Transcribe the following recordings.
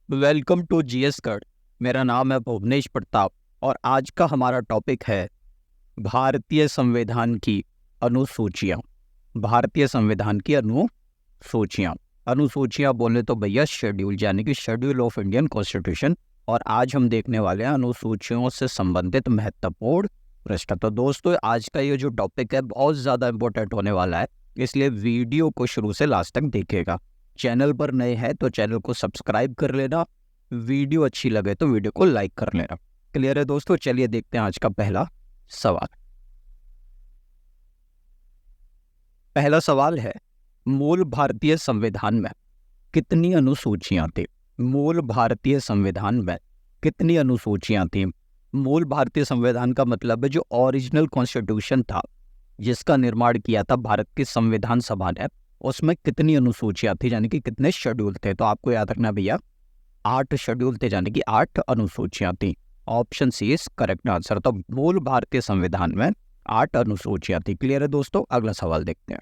Welcome to GS cut. मेरा नाम है भुवनेश प्रताप और आज का हमारा टॉपिक है भारतीय संविधान की अनुसूचियाँ। भारतीय संविधान की अनुसूचियाँ। अनुसूचियाँ बोले तो भैया शेड्यूल, यानी कि शेड्यूल ऑफ इंडियन कॉन्स्टिट्यूशन। और आज हम देखने वाले हैं अनुसूचियों से संबंधित महत्वपूर्ण प्रश्न। तो दोस्तों, आज का ये जो टॉपिक है बहुत ज़्यादा इंपॉर्टेंट होने वाला है, इसलिए वीडियो को शुरू से लास्ट तक देखिएगा। चैनल पर नए हैं तो चैनल को सब्सक्राइब कर लेना, वीडियो अच्छी लगे तो वीडियो को लाइक कर लेना। क्लियर है दोस्तों? चलिए देखते हैं आज का पहला सवाल। पहला सवाल है, मूल भारतीय संविधान में कितनी अनुसूचियां थी? मूल भारतीय संविधान में कितनी अनुसूचियां थी? मूल भारतीय संविधान का मतलब है जो ओरिजिनल कॉन्स्टिट्यूशन था, जिसका निर्माण किया था भारत की संविधान सभा ने, उसमें कितनी अनुसूचियां थी, यानी कि कितने शेड्यूल थे? तो आपको याद रखना भैया, 8 शेड्यूल थे, यानी कि 8 अनुसूचियां थी। Option C is correct answer. तो मूल भारतीय संविधान में 8 अनुसूचियां थी। क्लियर है दोस्तों? अगला सवाल देखते हैं।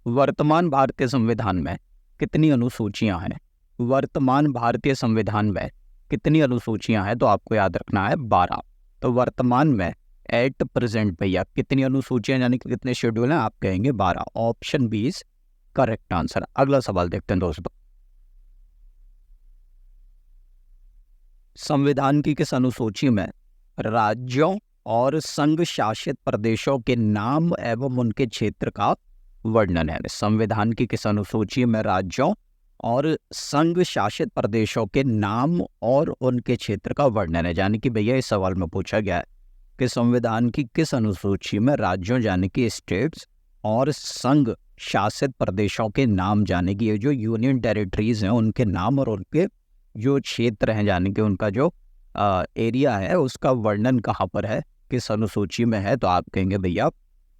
वर्तमान भारतीय संविधान में कितनी अनुसूचियां हैं? वर्तमान भारतीय संविधान में कितनी अनुसूचियां हैं? तो आपको याद रखना है 12। तो वर्तमान में एट प्रेजेंट भैया कितनी अनुसूचियां, यानी कि कितने शेड्यूल हैं? आप कहेंगे 12। Option B is correct answer. अगला सवाल देखते हैं दोस्तों। संविधान की किस अनुसूची में राज्यों और संघ शासित प्रदेशों के नाम एवं उनके क्षेत्र का वर्णन है? संविधान की किस अनुसूची में राज्यों और संघ शासित प्रदेशों के नाम और उनके क्षेत्र का वर्णन है? यानी कि भैया इस सवाल में पूछा गया है कि संविधान की किस अनुसूची में राज्यों, यानी कि स्टेट्स, और संघ शासित प्रदेशों के नाम, यानी कि ये जो यूनियन टेरिटरीज हैं उनके नाम और उनके जो क्षेत्र हैं, यानी कि उनका जो एरिया है उसका वर्णन कहाँ पर है, किस अनुसूची में है? तो आप कहेंगे भैया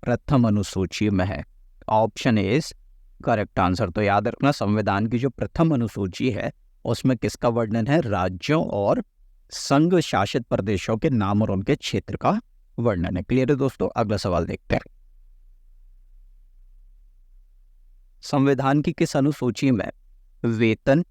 प्रथम अनुसूची में है। Option A is correct answer. तो याद रखना, संविधान की जो प्रथम अनुसूची है उसमें किसका वर्णन है? राज्यों और संघ शासित प्रदेशों के नाम और उनके क्षेत्र का वर्णन है। क्लियर है दोस्तों? अगला सवाल देखते हैं। संविधान की किस अनुसूची में वेतन,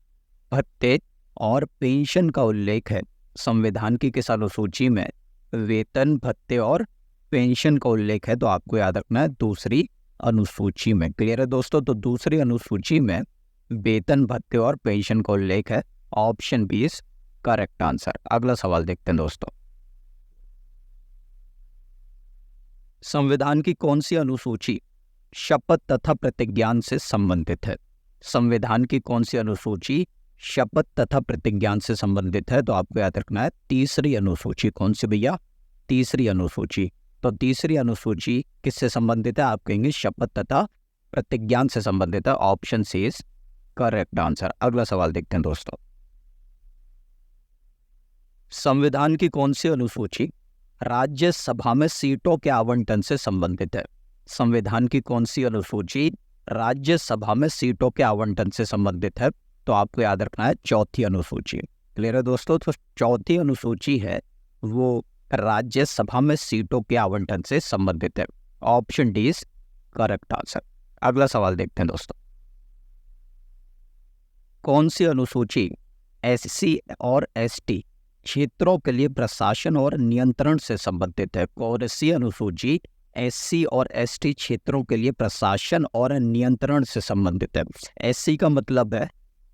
भत्ते और पेंशन का उल्लेख है? संविधान की किस अनुसूची में वेतन, भत्ते और पेंशन का उल्लेख है? तो आपको याद रखना है दूसरी अनुसूची में। क्लियर है दोस्तों? तो दूसरी अनुसूची में वेतन, भत्ते और पेंशन का उल्लेख है। Option B is correct answer. अगला सवाल देखते हैं दोस्तों। संविधान की कौन सी अनुसूची शपथ तथा प्रतिज्ञान से संबंधित है? संविधान की कौन सी अनुसूची शपथ तथा प्रतिज्ञान से संबंधित है? तो आपको याद रखना है तीसरी अनुसूची। कौन सी भैया? तीसरी अनुसूची। तो तीसरी अनुसूची किससे संबंधित है? आप कहेंगे शपथ तथा प्रतिज्ञान से संबंधित है। Option C is correct answer. अगला सवाल देखते हैं दोस्तों। संविधान की कौन सी अनुसूची राज्यसभा में सीटों के आवंटन से संबंधित है? संविधान की कौन सी अनुसूची राज्यसभा में सीटों के आवंटन से संबंधित है? तो आपको याद रखना है चौथी अनुसूची। क्लियर है दोस्तों? तो चौथी अनुसूची है वो राज्यसभा में सीटों के आवंटन से संबंधित है। Option D is correct answer. अगला सवाल देखते हैं दोस्तों। कौन सी अनुसूची एससी और एसटी क्षेत्रों के लिए प्रशासन और नियंत्रण से संबंधित है? कौन सी अनुसूची एससी और एसटी क्षेत्रों के लिए प्रशासन और नियंत्रण से संबंधित है? एससी का मतलब है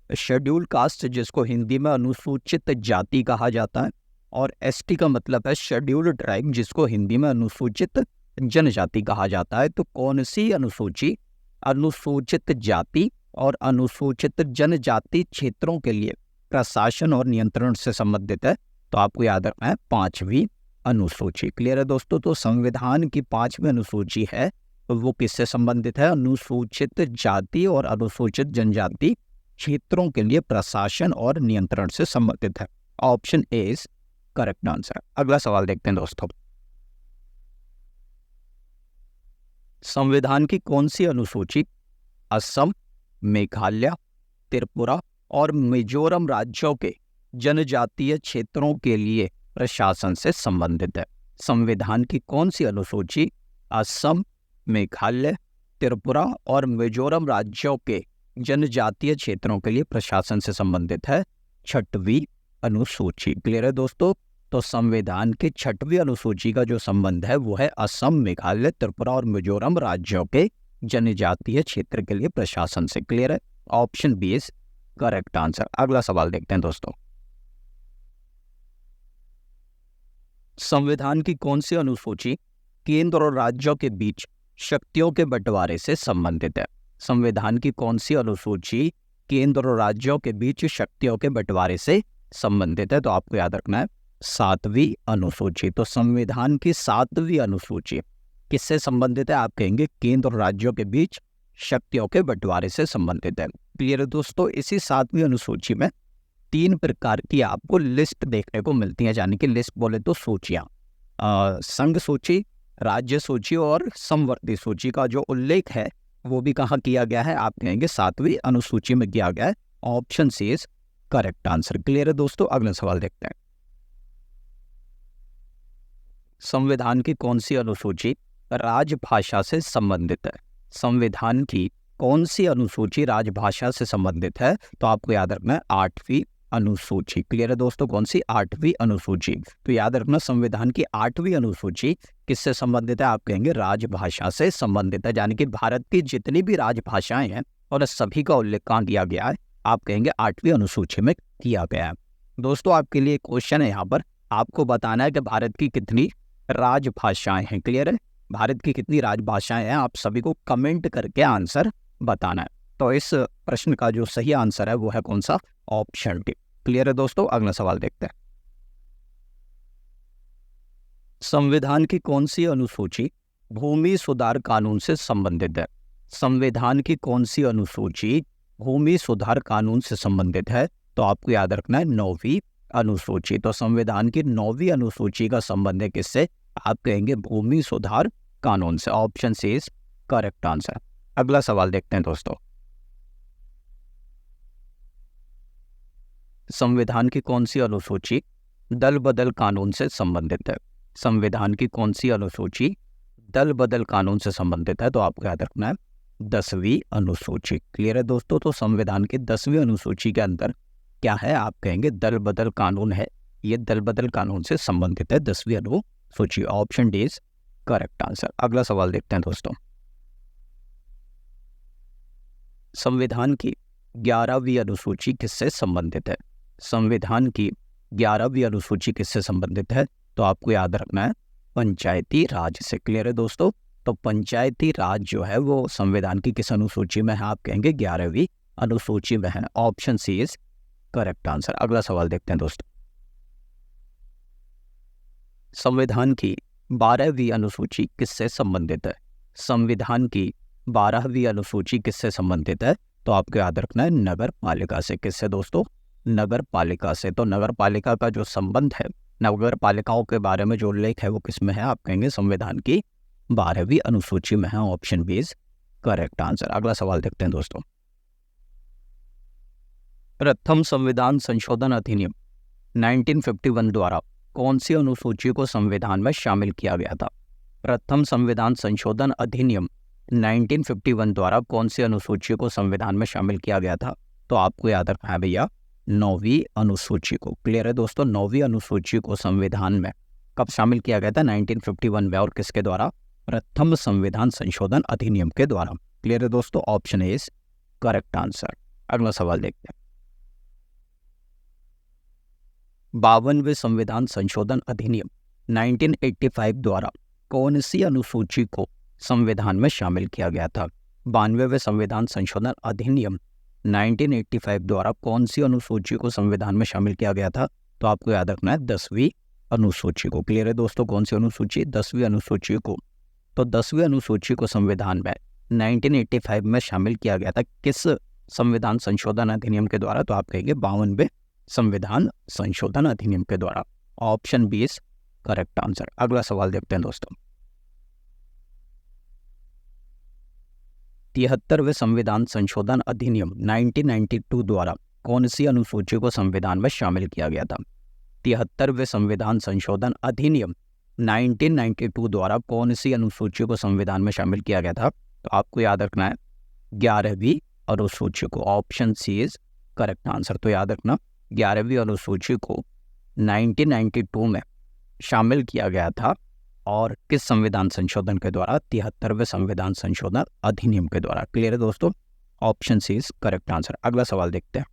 शेड्यूल कास्ट, जिसको हिंदी में अनुसूचित जाति कहा जाता है, और एसटी का मतलब है शेड्यूल्ड ट्राइब, जिसको हिंदी में अनुसूचित जनजाति कहा जाता है। तो कौन सी अनुसूची अनुसूचित जाति और अनुसूचित जनजाति क्षेत्रों के लिए प्रशासन और नियंत्रण से संबंधित है? तो आपको याद रखना है पांचवी अनुसूची। क्लियर है दोस्तों? तो संविधान की पांचवी अनुसूची है वो किससे संबंधित है? अनुसूचित जाति और अनुसूचित जनजाति क्षेत्रों के लिए प्रशासन और नियंत्रण से संबंधित है। Option A is correct answer. अगला सवाल देखते हैं दोस्तों। संविधान की कौन सी अनुसूची असम, मेघालय, त्रिपुरा और मिजोरम राज्यों के जनजातीय क्षेत्रों के लिए प्रशासन से संबंधित है? संविधान की कौन सी अनुसूची असम, मेघालय, त्रिपुरा और मिजोरम राज्यों के जनजातीय क्षेत्रों के लिए प्रशासन से संबंधित है 6वीं अनुसूची। क्लियर है दोस्तों। तो संविधान की 6वीं अनुसूची का जो संबंध है वो है असम, मेघालय, त्रिपुरा और मिजोरम राज्यों के जनजातीय क्षेत्र के लिए प्रशासन से। क्लियर है। Option B is correct answer. अगला सवाल देखते हैं दोस्तों। संविधान की कौन सी अनुसूची केंद्र और राज्यों के बीच शक्तियों के बंटवारे से संबंधित है? संविधान की कौन सी अनुसूची केंद्र और राज्यों के बीच शक्तियों के बंटवारे से संबंधित है? तो आपको याद रखना है 7वीं अनुसूची। तो संविधान की 7वीं अनुसूची किससे संबंधित है? आप कहेंगे केंद्र और राज्यों के बीच शक्तियों के बंटवारे से संबंधित है। क्लियर है दोस्तों। इसी 7वीं अनुसूची में 3 प्रकार की आपको लिस्ट देखने को मिलती है, यानी कि लिस्ट बोले तो सूचियां, संघ सूची, राज्य सूची और समवर्ती सूची का जो उल्लेख है वो भी कहाँ किया गया है? आप कहेंगे 7वीं अनुसूची में किया गया है। Option C is correct answer. Clear है दोस्तों। अगला सवाल देखते हैं। संविधान की कौन सी अनुसूची राजभाषा से संबंधित है? संविधान की कौन सी अनुसूची राजभाषा से संबंधित है? तो आपको याद रखना है 8वीं अनुसूची। क्लियर है दोस्तों। कौन सी? 8वीं अनुसूची। तो याद रखना संविधान की 8वीं अनुसूची किससे संबंधित है? आप कहेंगे राजभाषा से संबंधित है, यानी कि भारत की जितनी भी राजभाषाएं हैं और सभी का उल्लेख कहाँ किया गया है? आप कहेंगे 8वीं अनुसूची में किया गया है। दोस्तों आपके लिए क्वेश्चन है यहाँ पर, आपको बताना है कि भारत की कितनी राजभाषाएं हैं। क्लियर है। भारत की कितनी राजभाषाएं हैं, आप सभी को कमेंट करके आंसर बताना है। तो इस प्रश्न का जो सही आंसर है वो है कौन सा? Option D. क्लियर है दोस्तों। अगला सवाल देखते हैं। संविधान की कौन सी अनुसूची भूमि सुधार कानून से संबंधित है? संविधान की कौन सी अनुसूची भूमि सुधार कानून से संबंधित है? तो आपको याद रखना है 9वीं अनुसूची। तो संविधान की 9वीं अनुसूची का संबंध है किससे? आप कहेंगे भूमि सुधार कानून से। Option C is correct answer. अगला सवाल देखते हैं दोस्तों। संविधान की कौन सी अनुसूची दल बदल कानून से संबंधित है? संविधान की कौन सी अनुसूची दल बदल कानून से संबंधित है? तो आपको याद रखना है 10वीं अनुसूची। क्लियर है दोस्तों। तो संविधान की 10वीं अनुसूची के अंदर क्या है? आप कहेंगे दल बदल कानून है। ये दल बदल कानून से संबंधित है 10वीं अनुसूची। Option D is correct answer. अगला सवाल देखते हैं दोस्तों। संविधान की 11वीं अनुसूची किससे संबंधित है? संविधान की 11वीं अनुसूची किससे संबंधित है? तो आपको याद रखना है पंचायती राज से। क्लियर है दोस्तों। तो पंचायती राज जो है वो संविधान की किस अनुसूची में है? आप कहेंगे 11वीं अनुसूची में है। Option C is correct answer. अगला सवाल देखते हैं दोस्तों। संविधान की 12वीं अनुसूची किससे संबंधित है? संविधान की 12वीं अनुसूची किससे संबंधित है? तो आपको याद रखना है नगर पालिका से। किससे दोस्तों? नगर पालिका से। तो नगर पालिका का जो संबंध है, नगर पालिकाओं के बारे में जो उल्लेख है वो किस में है? आप कहेंगे संविधान की 12वीं अनुसूची में है। Option B is correct answer. अगला सवाल देखते हैं दोस्तों। प्रथम संविधान संशोधन अधिनियम 1951 द्वारा कौन सी अनुसूची को संविधान में शामिल किया गया था? प्रथम संविधान संशोधन अधिनियम 1951 द्वारा कौन सी अनुसूची को संविधान में शामिल किया गया था? तो आपको याद रखना है भैया 9वीं अनुसूची को। क्लियर है दोस्तों। 9वीं अनुसूची को संविधान में कब शामिल किया गया था? 1951 में। और किसके द्वारा? प्रथम संविधान संशोधन अधिनियम के द्वारा। क्लियर है दोस्तों। Option A is correct answer. अगला सवाल देखते हैं। 52वें संविधान संशोधन अधिनियम 1985 द्वारा कौन सी अनुसूची को संविधान में शामिल किया गया था? 92वें संविधान संशोधन अधिनियम 1985 द्वारा कौन सी अनुसूची को संविधान में शामिल किया गया था? तो आपको याद रखना है 10वीं अनुसूची को। क्लियर है दोस्तों। कौन सी अनुसूची? 10वीं अनुसूची को। तो 10वीं अनुसूची को संविधान में 1985 में शामिल किया गया था किस संविधान संशोधन अधिनियम के द्वारा? तो आप कहेंगे 52वें संविधान संशोधन अधिनियम के द्वारा। Option B is correct answer. अगला सवाल देखते हैं दोस्तों। 73वें संविधान संशोधन अधिनियम 1992 द्वारा कौन सी अनुसूची को संविधान में शामिल किया गया था? 73वें संविधान संशोधन अधिनियम 1992 द्वारा कौन सी अनुसूची को संविधान में शामिल किया गया था? तो आपको याद रखना है 11वीं अनुसूची को, option C is correct answer. तो याद रखना 11वीं अनुसूची को 1992 में शामिल किया गया था और किस संविधान संशोधन के द्वारा? 73वें संविधान संशोधन अधिनियम के द्वारा। क्लियर है दोस्तों? Option C is correct answer. अगला सवाल देखते हैं।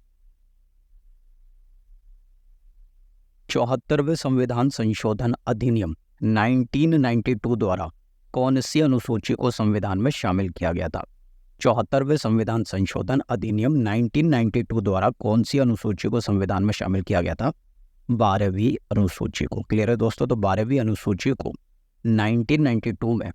74वें संविधान संशोधन अधिनियम 1992 द्वारा कौन सी अनुसूची को संविधान में शामिल किया गया था? 74वें संविधान संशोधन अधिनियम 1992 द्वारा कौन सी अनुसूची को संविधान में शामिल किया गया था? 12वीं अनुसूची को। क्लियर है दोस्तों? तो 12वीं अनुसूची को 1992 में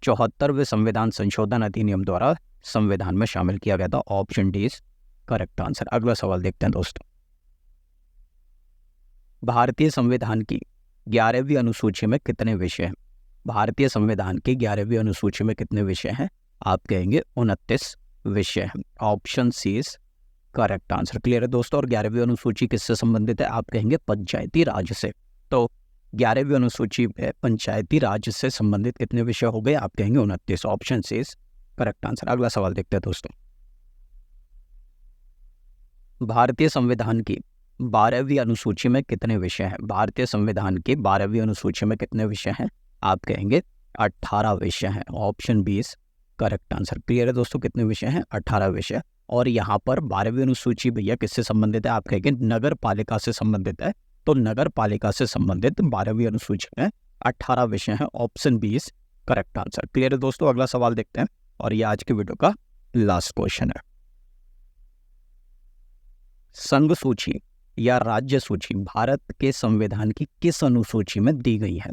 74वें संविधान संशोधन अधिनियम द्वारा संविधान में शामिल किया गया था। Option D is correct answer. अगला सवाल देखते हैं दोस्तों। भारतीय संविधान की 11वीं अनुसूची में कितने विषय हैं? भारतीय संविधान की 11वीं अनुसूची में कितने विषय हैं? आप कहेंगे 29 विषय हैं। Option C is correct answer. Clear है दोस्तों? और 11वीं अनुसूची किससे संबंधित है? आप कहेंगे पंचायती राज से। तो 11वीं अनुसूची में पंचायती राज से संबंधित कितने विषय हो गए? आप कहेंगे 29। Option C is correct answer. अगला सवाल देखते हैं दोस्तों। भारतीय संविधान की 12वीं अनुसूची में कितने विषय हैं? भारतीय संविधान की 12वीं अनुसूची में कितने विषय हैं? आप कहेंगे 18 विषय हैं। Option B is correct answer. Clear है दोस्तों? कितने विषय हैं? 18 विषय। और यहाँ पर 12वीं अनुसूची भैया किससे संबंधित है? आप कहेंगे नगर पालिका से संबंधित है। तो नगर पालिका से संबंधित 12वीं अनुसूची में 18 विषय हैं। Option B is correct answer. Clear है दोस्तों? अगला सवाल देखते हैं और ये आज के वीडियो का लास्ट क्वेश्चन है। संघ सूची या राज्य सूची भारत के संविधान की किस अनुसूची में दी गई है?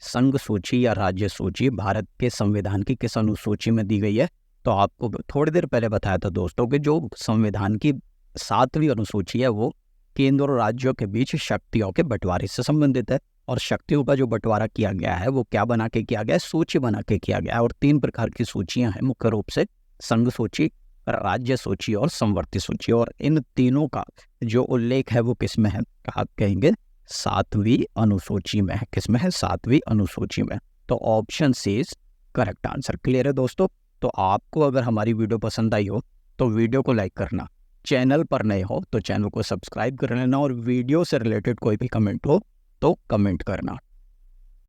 संघ सूची या राज्य सूची भारत के संविधान की किस अनुसूची में दी गई है? तो आपको थोड़ी देर पहले बताया था दोस्तों कि जो संविधान की 7वीं अनुसूची है वो केंद्र और राज्यों के बीच शक्तियों के बंटवारे से संबंधित है। और शक्तियों का जो बंटवारा किया गया है वो क्या बना के किया गया है? सूची बना के किया गया है। और 3 प्रकार की सूचियां हैं मुख्य रूप से, संघ सूची, राज्य सूची और संवर्ती सूची। और इन तीनों का जो उल्लेख है वो किस में है? आप कहेंगे 7वीं अनुसूची में है। किस में है? 7वीं अनुसूची में। तो option C is correct answer. Clear है दोस्तों? तो आपको अगर हमारी वीडियो पसंद आई हो तो वीडियो को लाइक करना, चैनल पर नए हो तो चैनल को सब्सक्राइब कर लेना, और वीडियो से रिलेटेड कोई भी कमेंट हो तो कमेंट करना।